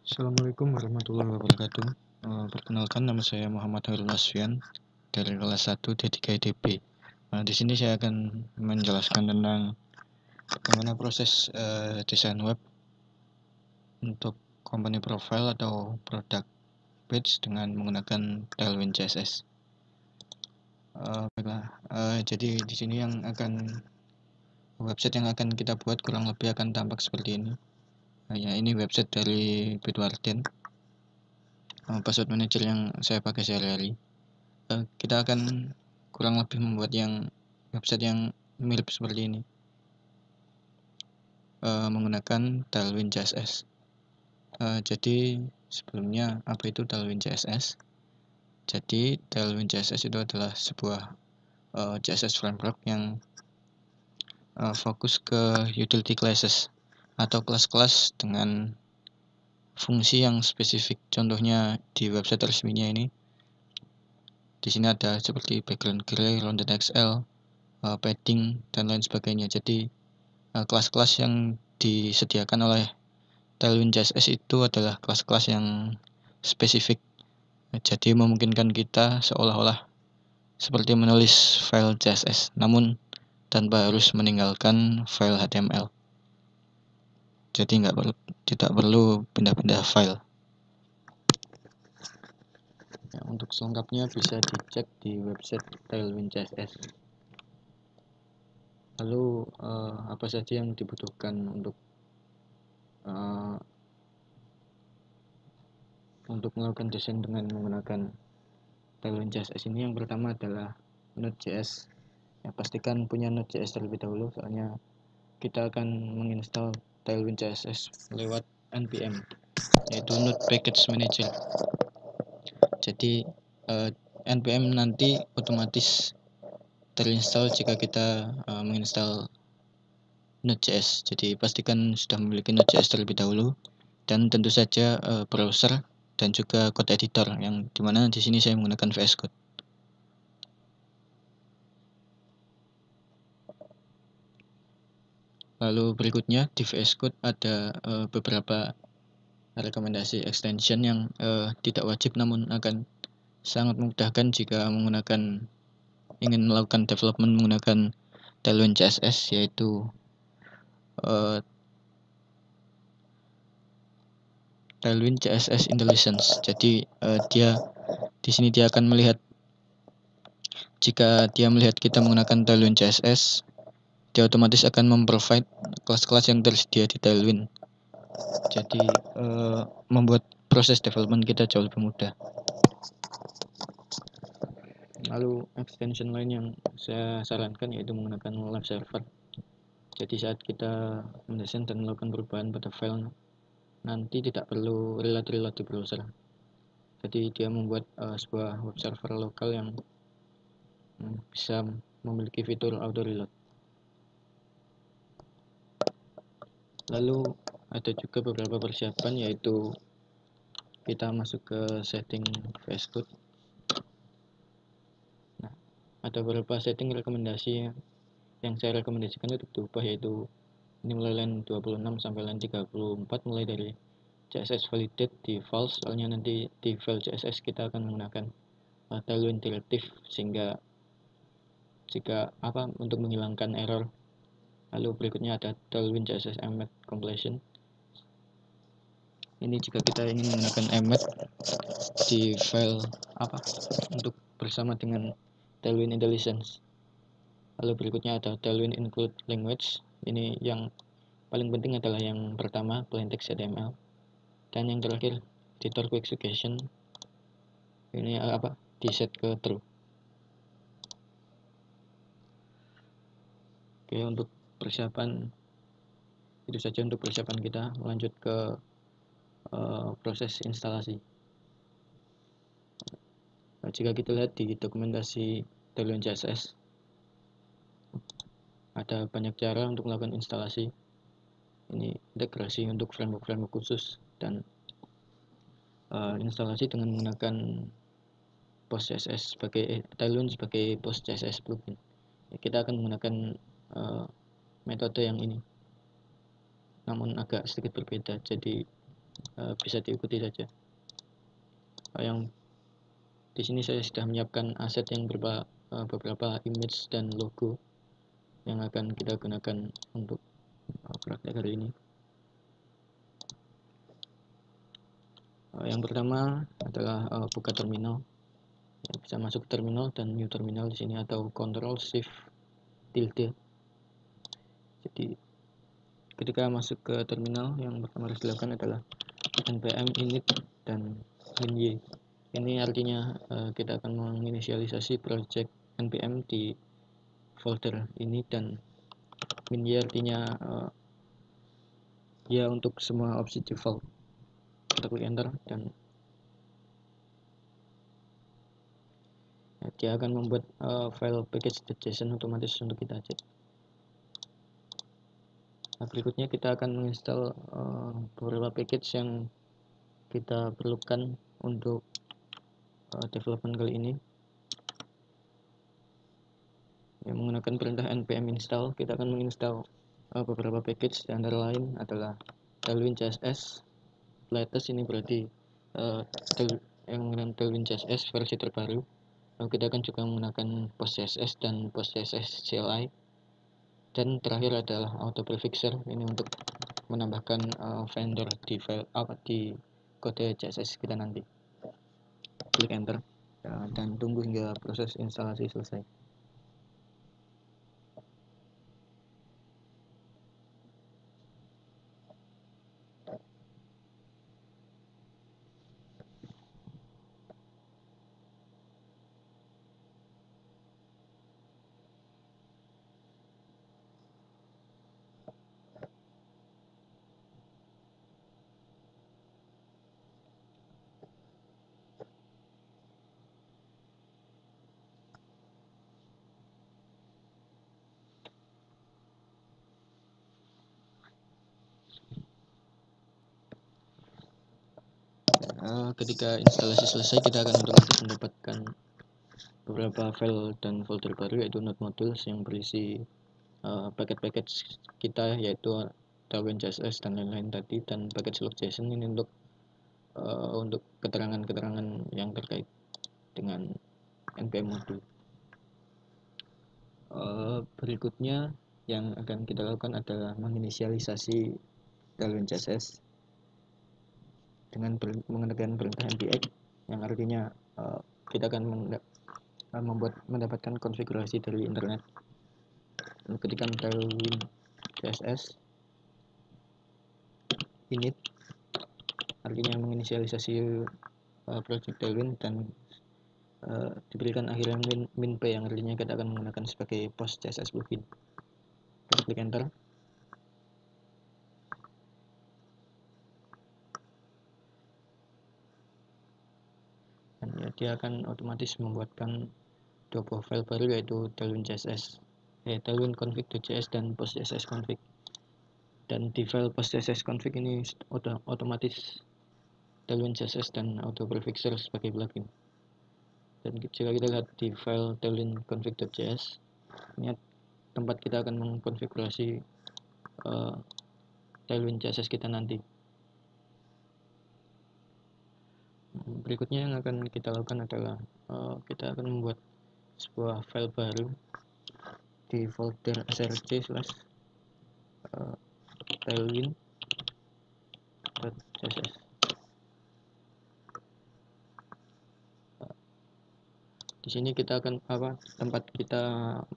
Assalamualaikum warahmatullahi wabarakatuh. Perkenalkan, nama saya Muhammad Harun Asfian dari kelas 1 D3 IDB. Di sini saya akan menjelaskan tentang bagaimana proses desain web untuk company profile atau product page dengan menggunakan Tailwind CSS. Jadi di sini website yang akan kita buat kurang lebih akan tampak seperti ini. Ini website dari Bitwarden. Password manager yang saya pakai sehari-hari. Kita akan kurang lebih membuat website yang mirip seperti ini menggunakan Tailwind CSS. Jadi sebelumnya, apa itu Tailwind CSS? Jadi Tailwind CSS itu adalah sebuah CSS framework yang fokus ke utility classes atau kelas-kelas dengan fungsi yang spesifik. Contohnya di website resminya ini, di sini ada seperti background gray, rounded XL, padding, dan lain sebagainya. Jadi kelas-kelas yang disediakan oleh Tailwind CSS itu adalah kelas-kelas yang spesifik. Jadi memungkinkan kita seolah-olah seperti menulis file CSS, namun tanpa harus meninggalkan file HTML. Jadi tidak perlu pindah-pindah file. Untuk selengkapnya bisa dicek di website Tailwind CSS. Lalu apa saja yang dibutuhkan untuk melakukan desain dengan menggunakan Tailwind CSS ini? Yang pertama adalah Node.js. Pastikan punya Node.js terlebih dahulu, soalnya kita akan menginstal Tailwind CSS lewat npm, yaitu Node Package Manager. Jadi npm nanti otomatis terinstall jika kita menginstal Node.js. Jadi pastikan sudah memiliki Node.js terlebih dahulu, dan tentu saja browser dan juga code editor, yang dimana di sini saya menggunakan VS Code. Lalu berikutnya di VS Code ada beberapa rekomendasi extension yang tidak wajib namun akan sangat memudahkan jika ingin melakukan development menggunakan Tailwind CSS, yaitu Tailwind CSS Intelligence. Jadi di sini dia akan melihat, jika dia melihat kita menggunakan Tailwind CSS, dia otomatis akan memprovide kelas-kelas yang tersedia di Tailwind. Jadi membuat proses development kita jauh lebih mudah. Lalu extension lain yang saya sarankan yaitu menggunakan live server. Jadi saat kita mendesain dan melakukan perubahan pada file, nanti tidak perlu reload di browser. Jadi dia membuat sebuah web server lokal yang bisa memiliki fitur auto reload. Lalu ada juga beberapa persiapan, yaitu kita masuk ke setting VS Code. Ada beberapa setting rekomendasi yang saya rekomendasikan untuk diubah, yaitu ini mulai line 26 sampai line 34, mulai dari CSS validate di false, soalnya nanti di file CSS kita akan menggunakan Tailwind directive, sehingga untuk menghilangkan error. Lalu berikutnya ada Tailwind CSS embed completion. Ini jika kita ingin menggunakan embed di file untuk bersama dengan Tailwind Intelligence. Lalu berikutnya ada Tailwind include language. Ini yang paling penting adalah yang pertama, plain text HTML, dan yang terakhir editor quick suggestion. Ini di set ke true. Oke, untuk persiapan itu saja untuk persiapan kita. Lanjut ke proses instalasi. Jika kita lihat di dokumentasi Tailwind CSS, ada banyak cara untuk melakukan instalasi. Ini integrasi untuk framework khusus, dan instalasi dengan menggunakan post CSS Tailwind sebagai post CSS plugin. Kita akan menggunakan metode yang ini, namun agak sedikit berbeda. Jadi bisa diikuti saja. Yang di sini saya sudah menyiapkan aset yang beberapa image dan logo yang akan kita gunakan untuk praktek hari ini. Yang pertama adalah buka terminal. Bisa masuk terminal dan new terminal di sini, atau Ctrl Shift tilde. Jadi ketika masuk ke terminal, yang pertama harus dilakukan adalah npm init dan min-y. Ini artinya kita akan menginisialisasi project npm di folder ini, dan min-y artinya ya untuk semua opsi default. Kita klik enter dan dia akan membuat file package.json otomatis untuk kita cek. Berikutnya kita akan menginstal beberapa package yang kita perlukan untuk development kali ini. Yang menggunakan perintah npm install, kita akan menginstal beberapa package, antara lain adalah Tailwind CSS latest, ini berarti yang menggunakan Tailwind CSS versi terbaru. Lalu kita akan juga menggunakan PostCSS dan PostCSS CLI. Dan terakhir adalah auto prefixer, ini untuk menambahkan vendor di file di kode CSS kita nanti. Klik enter dan tunggu hingga proses instalasi selesai. Ketika instalasi selesai, kita akan otomatis mendapatkan beberapa file dan folder baru, yaitu node modules yang berisi paket-paket kita, yaitu Tailwind CSS dan lain-lain tadi, dan package log.json ini untuk keterangan-keterangan yang terkait dengan npm module. Berikutnya yang akan kita lakukan adalah menginisialisasi Tailwind CSS dengan menggunakan perintah npx, yang artinya kita akan mendapatkan konfigurasi dari internet. Ketika Tailwind CSS init, artinya menginisialisasi project Tailwind, dan diberikan akhirnya min-p, yang artinya kita akan menggunakan sebagai post CSS plugin. Kita klik enter. Dan ya, dia akan otomatis membuatkan dua buah file baru, yaitu Tailwind CSS, Tailwind config.js dan post CSS config. Dan di file post CSS config ini otomatis Tailwind CSS dan auto prefixer sebagai plugin. Dan jika kita lihat di file tailwind config.js, ini tempat kita akan mengkonfigurasi Tailwind CSS kita nanti. Berikutnya yang akan kita lakukan adalah kita akan membuat sebuah file baru di folder src/tailwind.css. Di sini kita akan tempat kita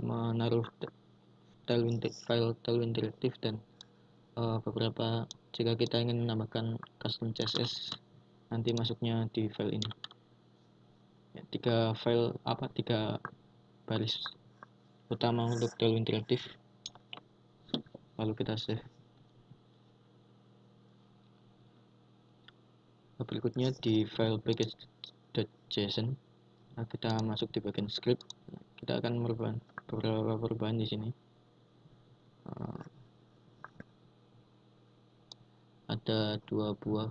menaruh file Tailwind directive, dan beberapa jika kita ingin menambahkan custom CSS nanti masuknya di file ini. Tiga baris utama untuk Tailwind directive, lalu kita save. Berikutnya di file package.json, kita masuk di bagian script. Kita akan melakukan beberapa perubahan di sini. Ada dua buah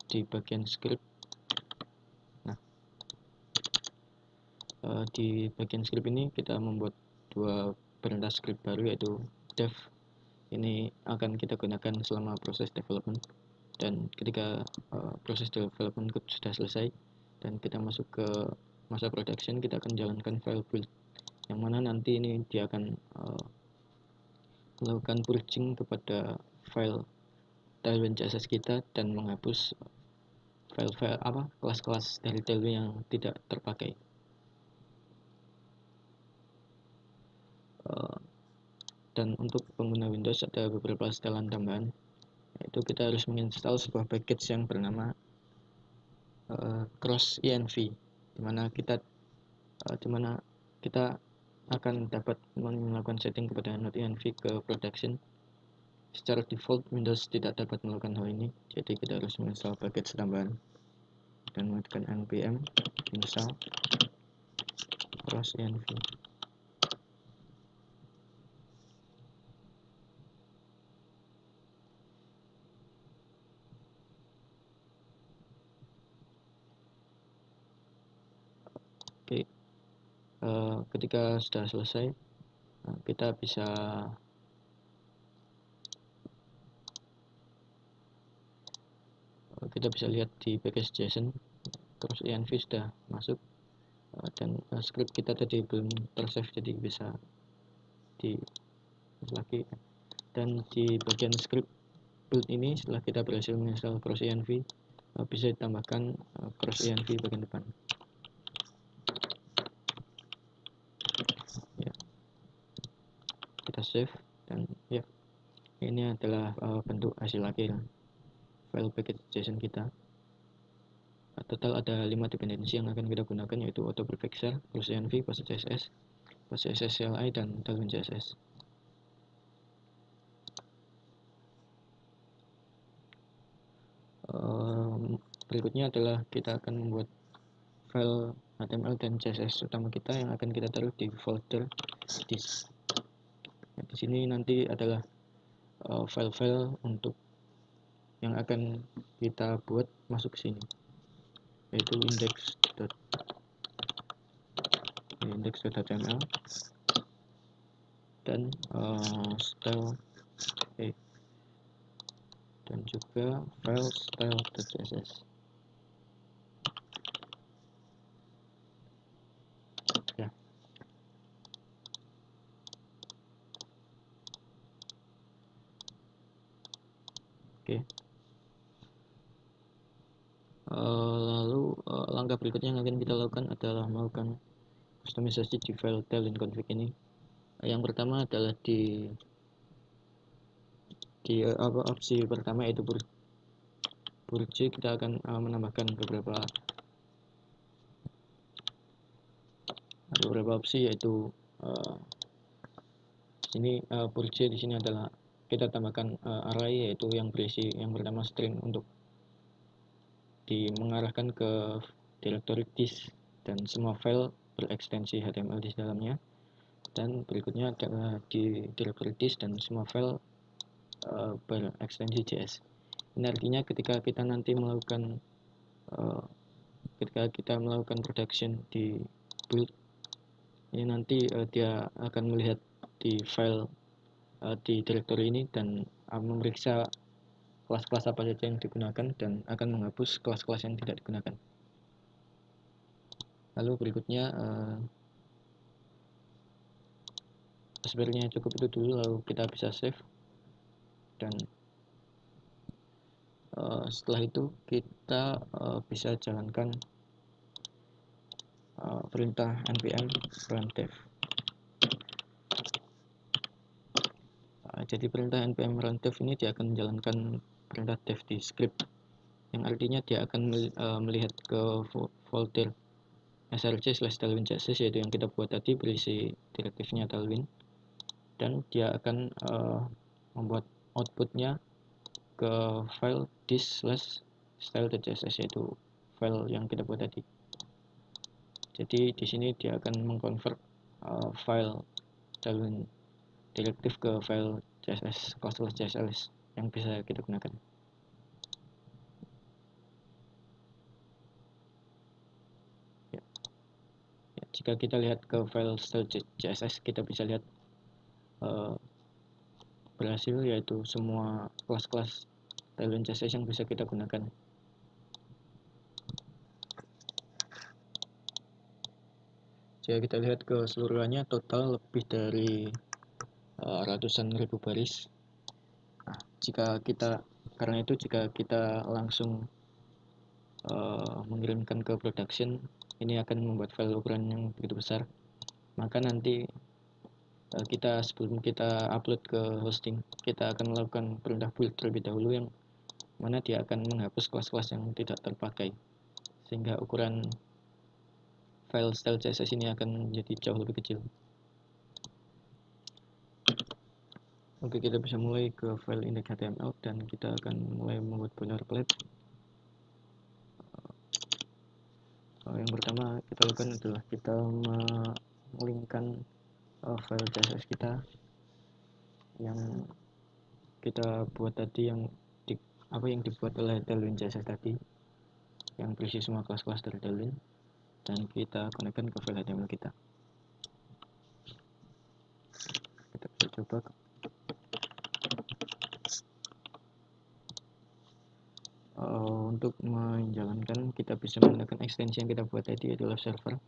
di bagian script. Di bagian script ini kita membuat dua perintah script baru, yaitu dev. Ini akan kita gunakan selama proses development. Dan ketika proses development code sudah selesai dan kita masuk ke masa production, kita akan jalankan file build, yang mana nanti ini dia akan melakukan purging kepada file Tailwind CSS kita dan menghapus file-file kelas-kelas dari Tailwind yang tidak terpakai. Dan untuk pengguna Windows ada beberapa setelan tambahan, yaitu kita harus menginstal sebuah package yang bernama CrossEnv, dimana kita akan dapat melakukan setting kepada node env ke production. Secara default Windows tidak dapat melakukan hal ini, jadi kita harus menginstal package tambahan dan menggunakan npm install CrossEnv. Oke, ketika sudah selesai, kita bisa lihat di package JSON CrossEnv sudah masuk, dan script kita tadi belum tersave, jadi bisa di lagi. Dan di bagian script build ini, setelah kita berhasil menginstal CrossEnv, bisa ditambahkan CrossEnv bagian depan. Ya, kita save, dan ya, ini adalah bentuk hasil akhir file package JSON kita. Total ada 5 dependensi yang akan kita gunakan, yaitu auto prefixer, CrossEnv, PostCSS, PostCSS CLI, dan Tailwind CSS. Berikutnya adalah kita akan membuat file HTML dan CSS utama kita yang akan kita taruh di folder disk. Nah, di sini nanti adalah file-file untuk yang akan kita buat masuk ke sini, yaitu index.html dan style dan juga file style.css. Ya. Oke. Lalu langkah berikutnya yang akan kita lakukan adalah melakukan kustomisasi di file tailwind config ini. Yang pertama adalah di opsi pertama, yaitu purge. Kita akan menambahkan beberapa opsi, yaitu ini purge di sini adalah kita tambahkan array, yaitu yang berisi yang pertama string untuk mengarahkan ke directory disk dan semua file berekstensi HTML di dalamnya. Dan berikutnya adalah di directory disk dan semua file berekstensi JS. Ini artinya ketika kita nanti melakukan production di build ini, nanti dia akan melihat di file di directory ini dan memeriksa kelas-kelas apa saja yang digunakan dan akan menghapus kelas-kelas yang tidak digunakan. Lalu berikutnya sebenarnya cukup itu dulu, lalu kita bisa save, dan setelah itu kita bisa jalankan perintah npm run dev. Jadi perintah npm run dev ini dia akan menjalankan perintah dev di script, yang artinya dia akan melihat ke folder src/tailwind.css, yaitu yang kita buat tadi berisi direktifnya tailwind, dan dia akan membuat outputnya ke file disk/style.css, yaitu file yang kita buat tadi. Jadi di sini dia akan mengkonvert file tailwind direktif ke file CSS, kelas-kelas CSS yang bisa kita gunakan. Ya. Jika kita lihat ke file style.css, kita bisa lihat berhasil, yaitu semua kelas-kelas Tailwind CSS yang bisa kita gunakan. Jika kita lihat keseluruhannya, total lebih dari ratusan ribu baris. Nah, karena itu jika kita langsung mengirimkan ke production, ini akan membuat file ukuran yang begitu besar. Maka nanti sebelum kita upload ke hosting, kita akan melakukan perintah build terlebih dahulu, yang mana dia akan menghapus kelas-kelas yang tidak terpakai, sehingga ukuran file style CSS ini akan menjadi jauh lebih kecil. Oke, kita bisa mulai ke file index.html dan kita akan mulai membuat boilerplate. Yang pertama kita lakukan adalah kita melingkan file CSS kita yang kita buat tadi, yang dibuat oleh Tailwind CSS tadi, yang berisi semua kelas-kelas dari Tailwind, dan kita konekkan ke file HTML kita. Kita bisa coba. Untuk menjalankan, kita bisa menggunakan ekstensi yang kita buat tadi, yaitu live server.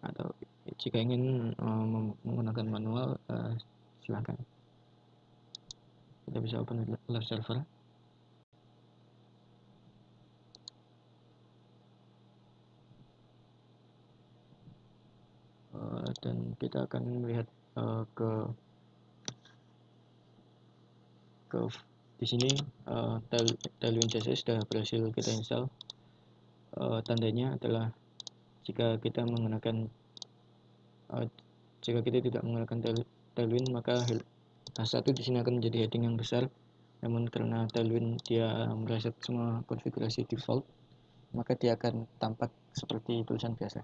Atau jika ingin menggunakan manual, silahkan. Kita bisa open live server. Dan kita akan melihat di sini Tailwind CSS sudah berhasil kita install. Tandanya adalah jika kita tidak menggunakan Tailwind, maka H1 di sini akan menjadi heading yang besar. Namun karena Tailwind dia mereset semua konfigurasi default, maka dia akan tampak seperti tulisan biasa.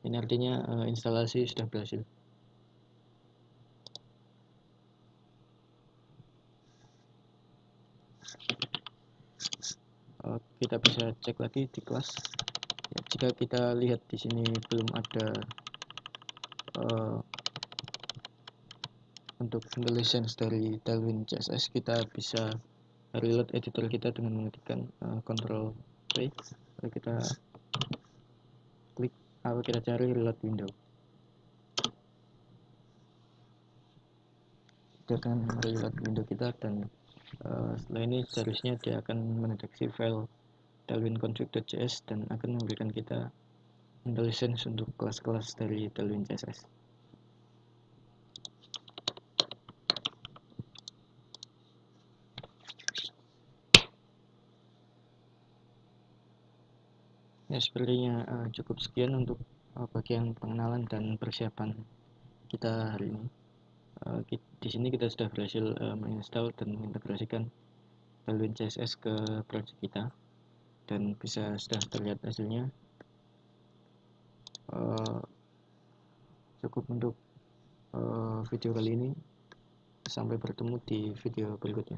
Ini artinya instalasi sudah berhasil. Kita bisa cek lagi di kelas. Jika kita lihat di sini belum ada untuk license dari Tailwind CSS, kita bisa reload editor kita dengan mengetikkan Ctrl V. Lalu kita klik atau kita cari reload window. Dia akan reload window kita, dan setelah ini seharusnya dia akan mendeteksi file Tailwind config.js dan akan memberikan kita license untuk kelas-kelas dari Tailwind CSS. Ya, sepertinya cukup sekian untuk bagian pengenalan dan persiapan kita hari ini. Di sini kita sudah berhasil menginstal dan mengintegrasikan Tailwind CSS ke project kita, dan sudah terlihat hasilnya. Cukup untuk video kali ini. Sampai bertemu di video berikutnya.